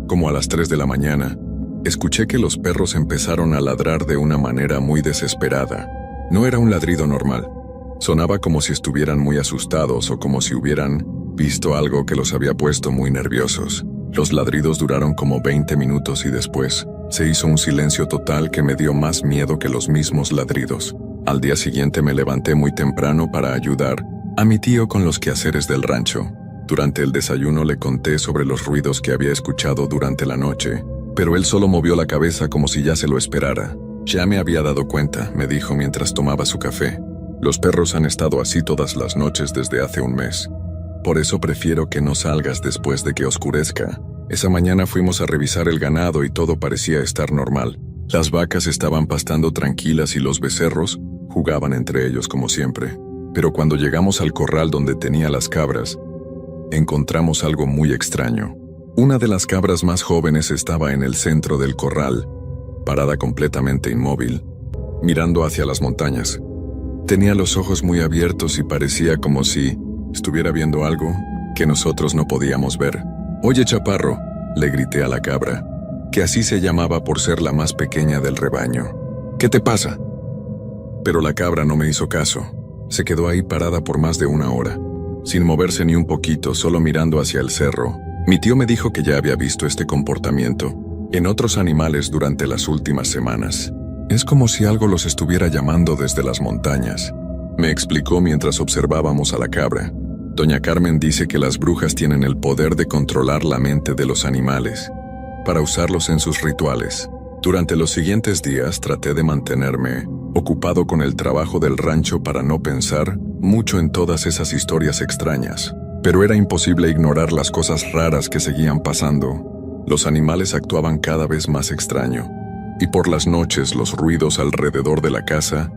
Como a las 3 de la mañana, escuché que los perros empezaron a ladrar de una manera muy desesperada. No era un ladrido normal. Sonaba como si estuvieran muy asustados o como si hubieran visto algo que los había puesto muy nerviosos. Los ladridos duraron como 20 minutos y después se hizo un silencio total que me dio más miedo que los mismos ladridos. Al día siguiente me levanté muy temprano para ayudar a mi tío con los quehaceres del rancho. Durante el desayuno le conté sobre los ruidos que había escuchado durante la noche, pero él solo movió la cabeza como si ya se lo esperara. Ya me había dado cuenta, me dijo mientras tomaba su café. Los perros han estado así todas las noches desde hace un mes. Por eso prefiero que no salgas después de que oscurezca. Esa mañana fuimos a revisar el ganado y todo parecía estar normal. Las vacas estaban pastando tranquilas y los becerros jugaban entre ellos como siempre. Pero cuando llegamos al corral donde tenía las cabras, encontramos algo muy extraño. Una de las cabras más jóvenes estaba en el centro del corral, parada completamente inmóvil, mirando hacia las montañas. Tenía los ojos muy abiertos y parecía como si estuviera viendo algo que nosotros no podíamos ver. «Oye, chaparro», le grité a la cabra, que así se llamaba por ser la más pequeña del rebaño. «¿Qué te pasa?». Pero la cabra no me hizo caso. Se quedó ahí parada por más de una hora, sin moverse ni un poquito, solo mirando hacia el cerro. Mi tío me dijo que ya había visto este comportamiento en otros animales durante las últimas semanas. Es como si algo los estuviera llamando desde las montañas, me explicó mientras observábamos a la cabra. Doña Carmen dice que las brujas tienen el poder de controlar la mente de los animales, para usarlos en sus rituales. Durante los siguientes días traté de mantenerme ocupado con el trabajo del rancho para no pensar mucho en todas esas historias extrañas, pero era imposible ignorar las cosas raras que seguían pasando. Los animales actuaban cada vez más extraño, y por las noches los ruidos alrededor de la casa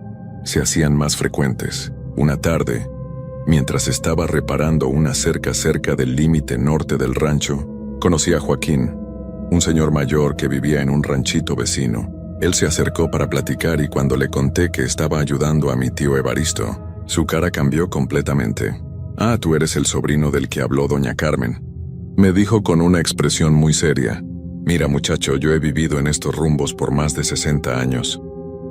se hacían más frecuentes. Una tarde, mientras estaba reparando una cerca cerca del límite norte del rancho, conocí a Joaquín, un señor mayor que vivía en un ranchito vecino. Él se acercó para platicar y cuando le conté que estaba ayudando a mi tío Evaristo, su cara cambió completamente. «Ah, tú eres el sobrino del que habló doña Carmen», me dijo con una expresión muy seria. «Mira, muchacho, yo he vivido en estos rumbos por más de 60 años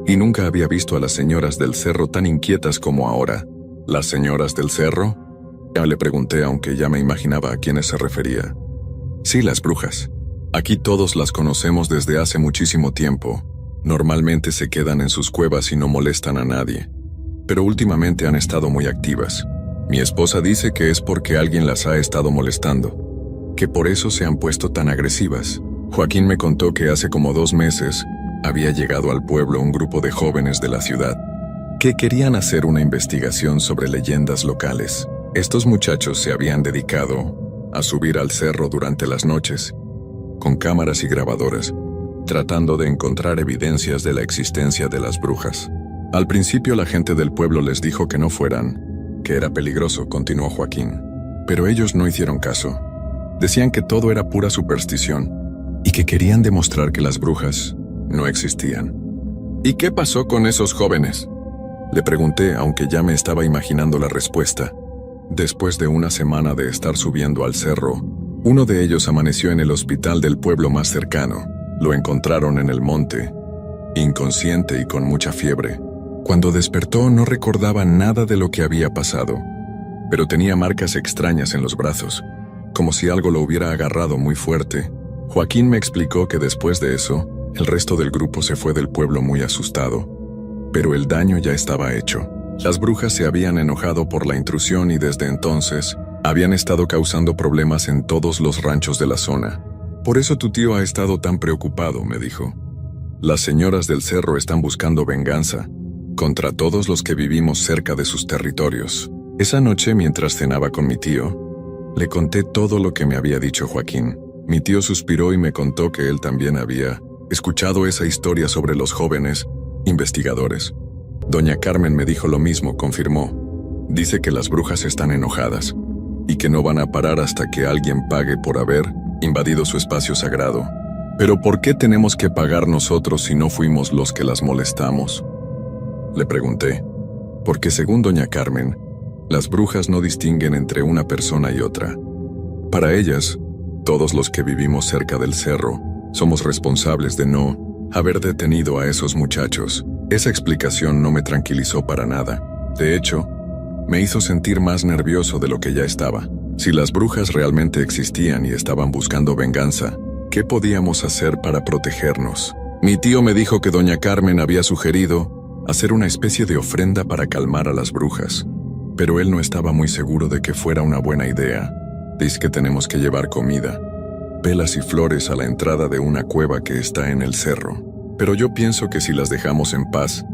y nunca había visto a las señoras del cerro tan inquietas como ahora». «¿Las señoras del cerro?», ya le pregunté, aunque ya me imaginaba a quiénes se refería. «Sí, las brujas. Aquí todos las conocemos desde hace muchísimo tiempo. Normalmente se quedan en sus cuevas y no molestan a nadie, pero últimamente han estado muy activas. Mi esposa dice que es porque alguien las ha estado molestando, que por eso se han puesto tan agresivas». Joaquín me contó que hace como 2 meses había llegado al pueblo un grupo de jóvenes de la ciudad que querían hacer una investigación sobre leyendas locales. Estos muchachos se habían dedicado a subir al cerro durante las noches, con cámaras y grabadoras, tratando de encontrar evidencias de la existencia de las brujas. Al principio la gente del pueblo les dijo que no fueran, que era peligroso, continuó Joaquín. Pero ellos no hicieron caso. Decían que todo era pura superstición y que querían demostrar que las brujas no existían. «¿Y qué pasó con esos jóvenes?», le pregunté, aunque ya me estaba imaginando la respuesta. Después de una semana de estar subiendo al cerro, uno de ellos amaneció en el hospital del pueblo más cercano. Lo encontraron en el monte, inconsciente y con mucha fiebre. Cuando despertó no recordaba nada de lo que había pasado, pero tenía marcas extrañas en los brazos, como si algo lo hubiera agarrado muy fuerte. Joaquín me explicó que después de eso, el resto del grupo se fue del pueblo muy asustado, pero el daño ya estaba hecho. Las brujas se habían enojado por la intrusión y desde entonces Habían estado causando problemas en todos los ranchos de la zona. Por eso tu tío ha estado tan preocupado, me dijo. Las señoras del cerro están buscando venganza contra todos los que vivimos cerca de sus territorios. Esa noche, mientras cenaba con mi tío, le conté todo lo que me había dicho Joaquín. Mi tío suspiró y me contó que él también había escuchado esa historia sobre los jóvenes investigadores. Doña Carmen me dijo lo mismo, confirmó. Dice que las brujas están enojadas y que no van a parar hasta que alguien pague por haber invadido su espacio sagrado. ¿Pero por qué tenemos que pagar nosotros si no fuimos los que las molestamos?, le pregunté. Porque según doña Carmen, las brujas no distinguen entre una persona y otra. Para ellas, todos los que vivimos cerca del cerro somos responsables de no haber detenido a esos muchachos. Esa explicación no me tranquilizó para nada. De hecho, me hizo sentir más nervioso de lo que ya estaba. Si las brujas realmente existían y estaban buscando venganza, ¿qué podíamos hacer para protegernos? Mi tío me dijo que doña Carmen había sugerido hacer una especie de ofrenda para calmar a las brujas, pero él no estaba muy seguro de que fuera una buena idea. Dice que tenemos que llevar comida, velas y flores a la entrada de una cueva que está en el cerro. Pero yo pienso que si las dejamos en paz,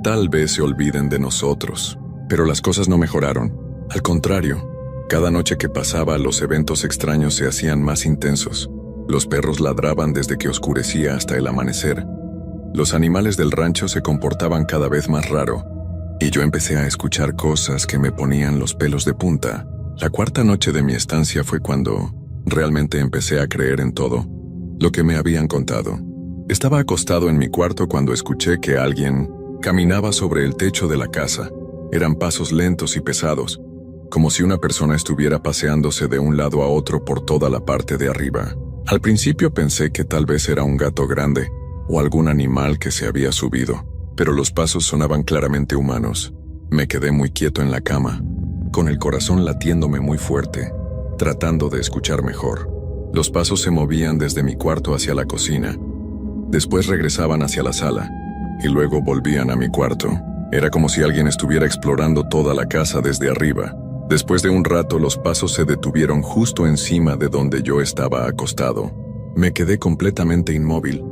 tal vez se olviden de nosotros. Pero las cosas no mejoraron. Al contrario, cada noche que pasaba, los eventos extraños se hacían más intensos. Los perros ladraban desde que oscurecía hasta el amanecer. Los animales del rancho se comportaban cada vez más raro, y yo empecé a escuchar cosas que me ponían los pelos de punta. La cuarta noche de mi estancia fue cuando realmente empecé a creer en todo lo que me habían contado. Estaba acostado en mi cuarto cuando escuché que alguien caminaba sobre el techo de la casa. Eran pasos lentos y pesados, como si una persona estuviera paseándose de un lado a otro por toda la parte de arriba. Al principio pensé que tal vez era un gato grande o algún animal que se había subido, pero los pasos sonaban claramente humanos. Me quedé muy quieto en la cama, con el corazón latiéndome muy fuerte, tratando de escuchar mejor. Los pasos se movían desde mi cuarto hacia la cocina, después regresaban hacia la sala, y luego volvían a mi cuarto. Era como si alguien estuviera explorando toda la casa desde arriba. Después de un rato, los pasos se detuvieron justo encima de donde yo estaba acostado. Me quedé completamente inmóvil,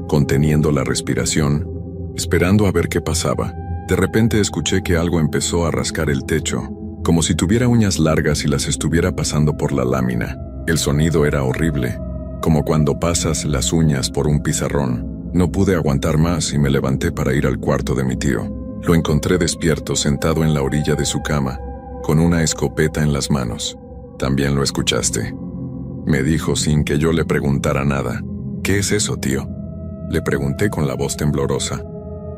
conteniendo la respiración, esperando a ver qué pasaba. De repente escuché que algo empezó a rascar el techo, como si tuviera uñas largas y las estuviera pasando por la lámina. El sonido era horrible, como cuando pasas las uñas por un pizarrón. No pude aguantar más y me levanté para ir al cuarto de mi tío. Lo encontré despierto, sentado en la orilla de su cama, con una escopeta en las manos. «También lo escuchaste», me dijo sin que yo le preguntara nada. «¿Qué es eso, tío?», le pregunté con la voz temblorosa.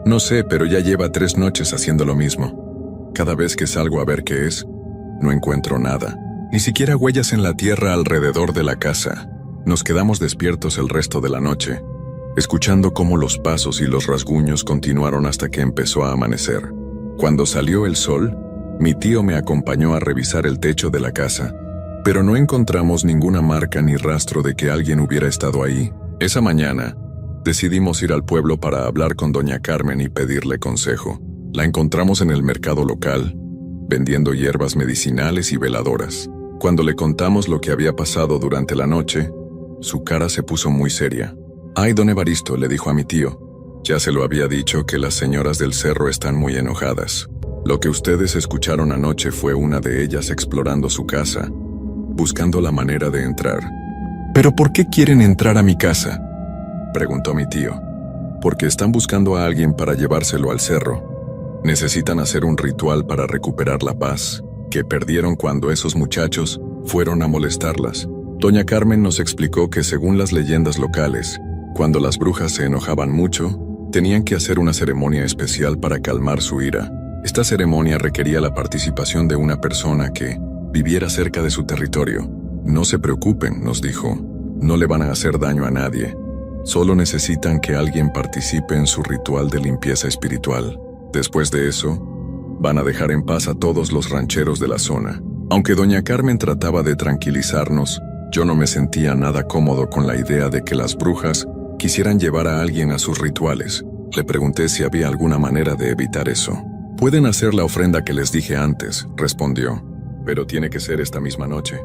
«No sé, pero ya lleva 3 noches haciendo lo mismo. Cada vez que salgo a ver qué es, no encuentro nada, ni siquiera huellas en la tierra alrededor de la casa». Nos quedamos despiertos el resto de la noche, escuchando cómo los pasos y los rasguños continuaron hasta que empezó a amanecer. Cuando salió el sol, mi tío me acompañó a revisar el techo de la casa, pero no encontramos ninguna marca ni rastro de que alguien hubiera estado ahí. Esa mañana, decidimos ir al pueblo para hablar con doña Carmen y pedirle consejo. La encontramos en el mercado local, vendiendo hierbas medicinales y veladoras. Cuando le contamos lo que había pasado durante la noche, su cara se puso muy seria. «Ay, don Evaristo», le dijo a mi tío, «ya se lo había dicho que las señoras del cerro están muy enojadas. Lo que ustedes escucharon anoche fue una de ellas explorando su casa, buscando la manera de entrar». «¿Pero por qué quieren entrar a mi casa?», preguntó mi tío. «Porque están buscando a alguien para llevárselo al cerro. Necesitan hacer un ritual para recuperar la paz que perdieron cuando esos muchachos fueron a molestarlas». Doña Carmen nos explicó que según las leyendas locales, cuando las brujas se enojaban mucho, tenían que hacer una ceremonia especial para calmar su ira. Esta ceremonia requería la participación de una persona que viviera cerca de su territorio. «No se preocupen», nos dijo, «no le van a hacer daño a nadie. Solo necesitan que alguien participe en su ritual de limpieza espiritual. Después de eso, van a dejar en paz a todos los rancheros de la zona». Aunque doña Carmen trataba de tranquilizarnos, yo no me sentía nada cómodo con la idea de que las brujas quisieran llevar a alguien a sus rituales. Le pregunté si había alguna manera de evitar eso. «Pueden hacer la ofrenda que les dije antes», respondió, pero tiene que ser esta misma noche.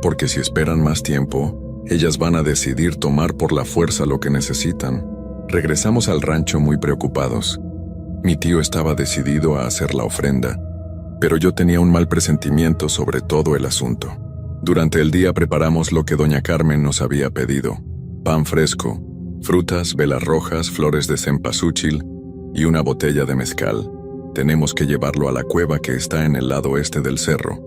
Porque si esperan más tiempo, ellas van a decidir tomar por la fuerza lo que necesitan. Regresamos al rancho muy preocupados. Mi tío estaba decidido a hacer la ofrenda, pero yo tenía un mal presentimiento sobre todo el asunto. Durante el día preparamos lo que doña Carmen nos había pedido: pan fresco, frutas, velas rojas, flores de cempasúchil y una botella de mezcal. Tenemos que llevarlo a la cueva que está en el lado este del cerro,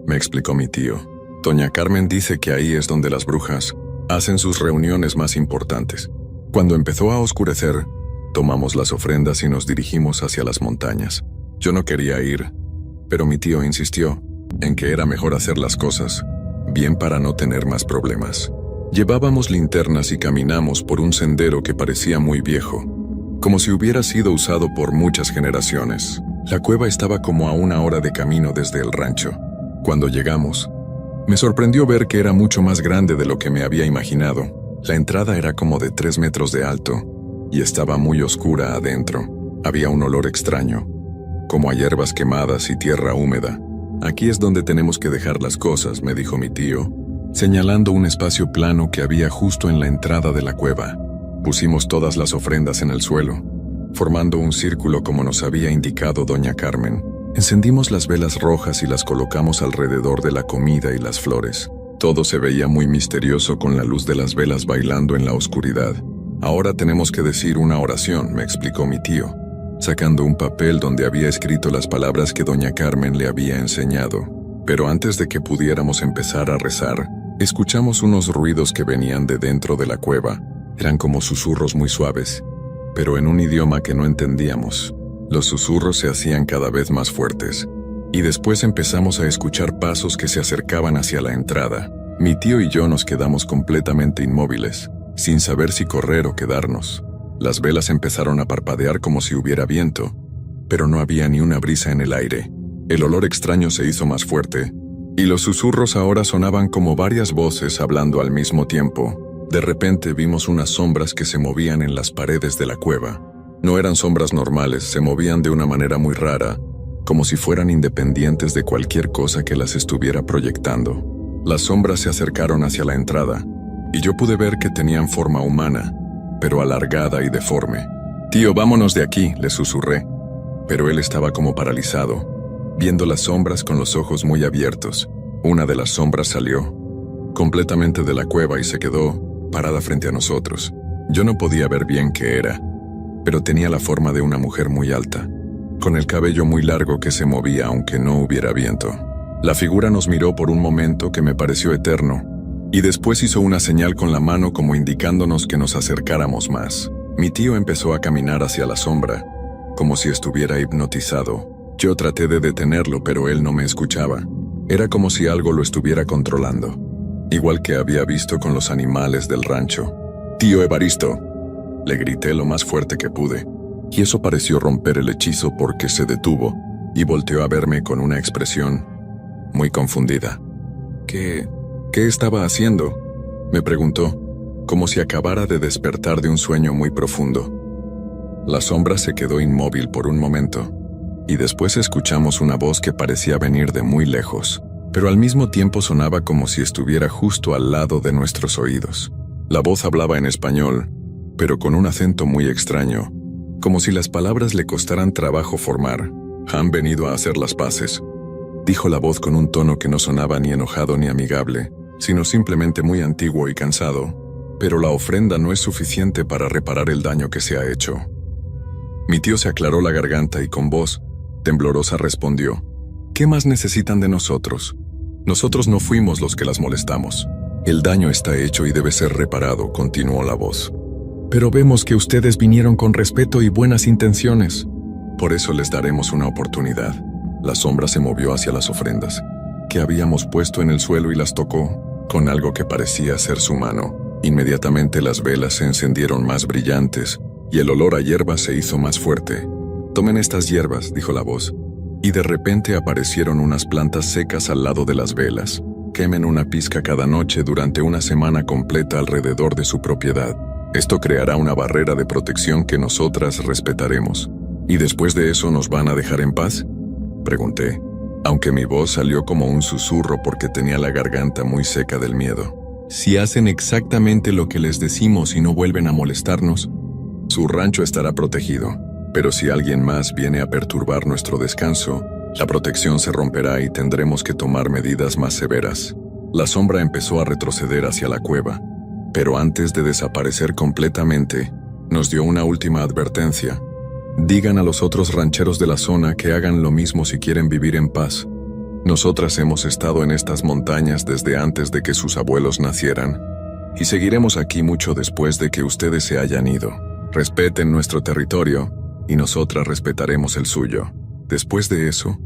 me explicó mi tío. Doña Carmen dice que ahí es donde las brujas hacen sus reuniones más importantes. Cuando empezó a oscurecer, tomamos las ofrendas y nos dirigimos hacia las montañas. Yo no quería ir, pero mi tío insistió en que era mejor hacer las cosas bien para no tener más problemas. Llevábamos linternas y caminamos por un sendero que parecía muy viejo, como si hubiera sido usado por muchas generaciones. La cueva estaba como a 1 hora de camino desde el rancho. Cuando llegamos, me sorprendió ver que era mucho más grande de lo que me había imaginado. La entrada era como de 3 metros de alto y estaba muy oscura adentro. Había un olor extraño, como a hierbas quemadas y tierra húmeda. Aquí es donde tenemos que dejar las cosas, me dijo mi tío, señalando un espacio plano que había justo en la entrada de la cueva. Pusimos todas las ofrendas en el suelo, formando un círculo como nos había indicado doña Carmen. Encendimos las velas rojas y las colocamos alrededor de la comida y las flores. Todo se veía muy misterioso con la luz de las velas bailando en la oscuridad. Ahora tenemos que decir una oración, me explicó mi tío, sacando un papel donde había escrito las palabras que doña Carmen le había enseñado. Pero antes de que pudiéramos empezar a rezar, escuchamos unos ruidos que venían de dentro de la cueva. Eran como susurros muy suaves, pero en un idioma que no entendíamos. Los susurros se hacían cada vez más fuertes, y después empezamos a escuchar pasos que se acercaban hacia la entrada. Mi tío y yo nos quedamos completamente inmóviles, sin saber si correr o quedarnos. Las velas empezaron a parpadear como si hubiera viento, pero no había ni una brisa en el aire. El olor extraño se hizo más fuerte, y los susurros ahora sonaban como varias voces hablando al mismo tiempo. De repente vimos unas sombras que se movían en las paredes de la cueva. No eran sombras normales, se movían de una manera muy rara, como si fueran independientes de cualquier cosa que las estuviera proyectando. Las sombras se acercaron hacia la entrada, y yo pude ver que tenían forma humana, pero alargada y deforme. «Tío, vámonos de aquí», le susurré, pero él estaba como paralizado, viendo las sombras con los ojos muy abiertos. Una de las sombras salió completamente de la cueva y se quedó parada frente a nosotros. Yo no podía ver bien qué era, pero tenía la forma de una mujer muy alta, con el cabello muy largo que se movía aunque no hubiera viento. La figura nos miró por un momento que me pareció eterno, y después hizo una señal con la mano como indicándonos que nos acercáramos más. Mi tío empezó a caminar hacia la sombra, como si estuviera hipnotizado. Yo traté de detenerlo, pero él no me escuchaba. Era como si algo lo estuviera controlando, igual que había visto con los animales del rancho. «Tío Evaristo», le grité lo más fuerte que pude, y eso pareció romper el hechizo porque se detuvo y volteó a verme con una expresión muy confundida. ¿Qué estaba haciendo?», me preguntó, como si acabara de despertar de un sueño muy profundo. La sombra se quedó inmóvil por un momento, y después escuchamos una voz que parecía venir de muy lejos, pero al mismo tiempo sonaba como si estuviera justo al lado de nuestros oídos. La voz hablaba en español, pero con un acento muy extraño, como si las palabras le costaran trabajo formar. «Han venido a hacer las paces», dijo la voz con un tono que no sonaba ni enojado ni amigable, sino simplemente muy antiguo y cansado. «Pero la ofrenda no es suficiente para reparar el daño que se ha hecho». Mi tío se aclaró la garganta y con voz temblorosa respondió: «¿Qué más necesitan de nosotros? Nosotros no fuimos los que las molestamos. El daño está hecho y debe ser reparado», continuó la voz. «Pero vemos que ustedes vinieron con respeto y buenas intenciones. Por eso les daremos una oportunidad». La sombra se movió hacia las ofrendas que habíamos puesto en el suelo y las tocó con algo que parecía ser su mano. Inmediatamente las velas se encendieron más brillantes y el olor a hierba se hizo más fuerte. «Tomen estas hierbas», dijo la voz, y de repente aparecieron unas plantas secas al lado de las velas. «Quemen una pizca cada noche durante una semana completa alrededor de su propiedad. Esto creará una barrera de protección que nosotras respetaremos». «¿Y después de eso nos van a dejar en paz?», pregunté. aunque mi voz salió como un susurro porque tenía la garganta muy seca del miedo. Si hacen exactamente lo que les decimos y no vuelven a molestarnos, su rancho estará protegido. Pero si alguien más viene a perturbar nuestro descanso, la protección se romperá y tendremos que tomar medidas más severas. La sombra empezó a retroceder hacia la cueva, pero antes de desaparecer completamente, nos dio una última advertencia. Digan a los otros rancheros de la zona que hagan lo mismo si quieren vivir en paz. Nosotras hemos estado en estas montañas desde antes de que sus abuelos nacieran, y seguiremos aquí mucho después de que ustedes se hayan ido. Respeten nuestro territorio, y nosotras respetaremos el suyo. Después de eso,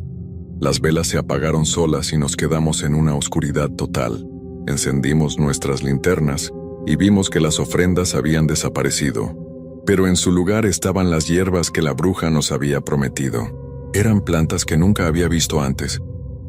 las velas se apagaron solas y nos quedamos en una oscuridad total. Encendimos nuestras linternas y vimos que las ofrendas habían desaparecido, pero en su lugar estaban las hierbas que la bruja nos había prometido. Eran plantas que nunca había visto antes,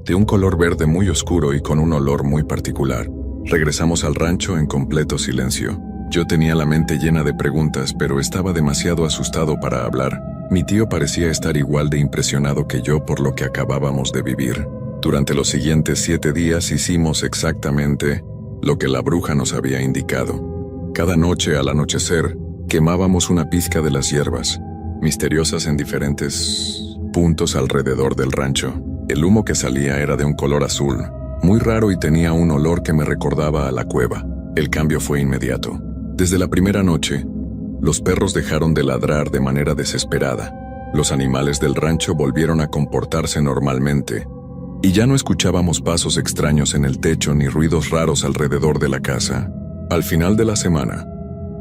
de un color verde muy oscuro y con un olor muy particular. Regresamos al rancho en completo silencio. Yo tenía la mente llena de preguntas, pero estaba demasiado asustado para hablar. Mi tío parecía estar igual de impresionado que yo por lo que acabábamos de vivir. Durante los siguientes 7 días hicimos exactamente lo que la bruja nos había indicado. Cada noche al anochecer, quemábamos una pizca de las hierbas, misteriosas en diferentes puntos alrededor del rancho. El humo que salía era de un color azul, muy raro y tenía un olor que me recordaba a la cueva. El cambio fue inmediato. Desde la primera noche, los perros dejaron de ladrar de manera desesperada. Los animales del rancho volvieron a comportarse normalmente, y ya no escuchábamos pasos extraños en el techo ni ruidos raros alrededor de la casa. Al final de la semana,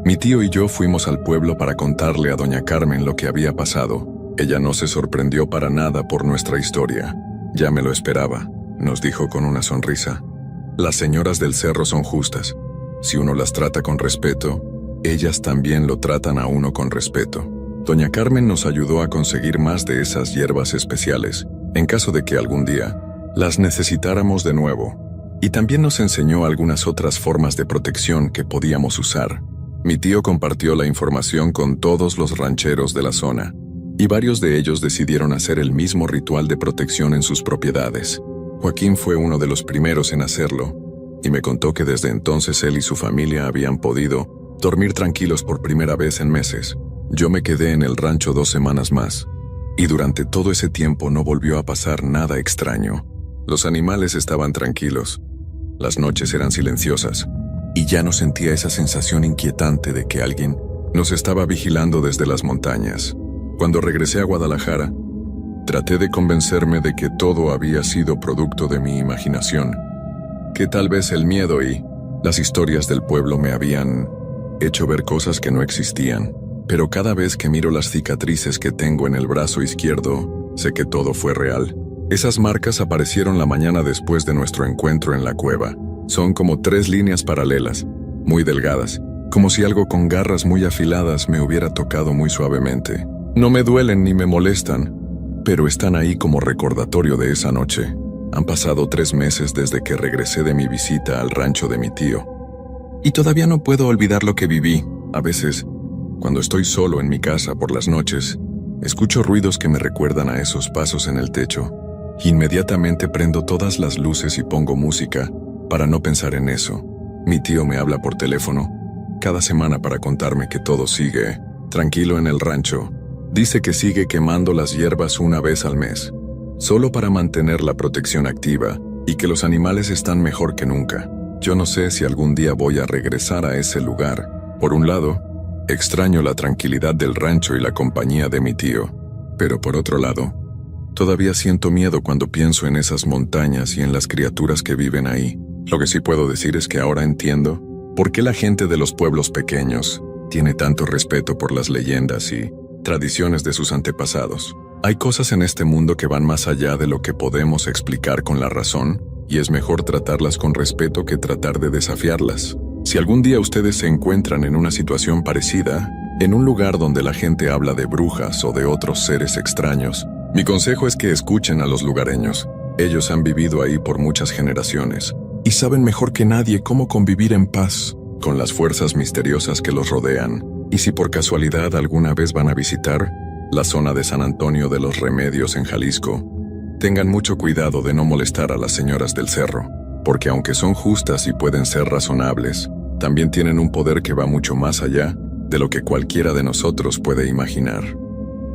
mi tío y yo fuimos al pueblo para contarle a doña Carmen lo que había pasado. Ella no se sorprendió para nada por nuestra historia. Ya me lo esperaba, nos dijo con una sonrisa. Las señoras del cerro son justas. Si uno las trata con respeto, ellas también lo tratan a uno con respeto. Doña Carmen nos ayudó a conseguir más de esas hierbas especiales, en caso de que algún día las necesitáramos de nuevo. Y también nos enseñó algunas otras formas de protección que podíamos usar. Mi tío compartió la información con todos los rancheros de la zona, y varios de ellos decidieron hacer el mismo ritual de protección en sus propiedades. Joaquín fue uno de los primeros en hacerlo, y me contó que desde entonces él y su familia habían podido dormir tranquilos por primera vez en meses. Yo me quedé en el rancho 2 semanas más, y durante todo ese tiempo no volvió a pasar nada extraño. Los animales estaban tranquilos, las noches eran silenciosas, y ya no sentía esa sensación inquietante de que alguien nos estaba vigilando desde las montañas. Cuando regresé a Guadalajara, traté de convencerme de que todo había sido producto de mi imaginación, que tal vez el miedo y las historias del pueblo me habían hecho ver cosas que no existían. Pero cada vez que miro las cicatrices que tengo en el brazo izquierdo, sé que todo fue real. Esas marcas aparecieron la mañana después de nuestro encuentro en la cueva. Son como 3 líneas paralelas, muy delgadas, como si algo con garras muy afiladas me hubiera tocado muy suavemente. No me duelen ni me molestan, pero están ahí como recordatorio de esa noche. Han pasado 3 meses desde que regresé de mi visita al rancho de mi tío, y todavía no puedo olvidar lo que viví. A veces, cuando estoy solo en mi casa por las noches, escucho ruidos que me recuerdan a esos pasos en el techo. Inmediatamente prendo todas las luces y pongo música para no pensar en eso. Mi tío me habla por teléfono cada semana para contarme que todo sigue tranquilo en el rancho. Dice que sigue quemando las hierbas una vez al mes, solo para mantener la protección activa, y que los animales están mejor que nunca. Yo no sé si algún día voy a regresar a ese lugar. Por un lado, extraño la tranquilidad del rancho y la compañía de mi tío, pero por otro lado, todavía siento miedo cuando pienso en esas montañas y en las criaturas que viven ahí. Lo que sí puedo decir es que ahora entiendo por qué la gente de los pueblos pequeños tiene tanto respeto por las leyendas y tradiciones de sus antepasados. Hay cosas en este mundo que van más allá de lo que podemos explicar con la razón, y es mejor tratarlas con respeto que tratar de desafiarlas. Si algún día ustedes se encuentran en una situación parecida, en un lugar donde la gente habla de brujas o de otros seres extraños, mi consejo es que escuchen a los lugareños. Ellos han vivido ahí por muchas generaciones y saben mejor que nadie cómo convivir en paz con las fuerzas misteriosas que los rodean. Y si por casualidad alguna vez van a visitar la zona de San Antonio de los Remedios en Jalisco, Tengan mucho cuidado de no molestar a las señoras del cerro, porque aunque son justas y pueden ser razonables, también tienen un poder que va mucho más allá de lo que cualquiera de nosotros puede imaginar.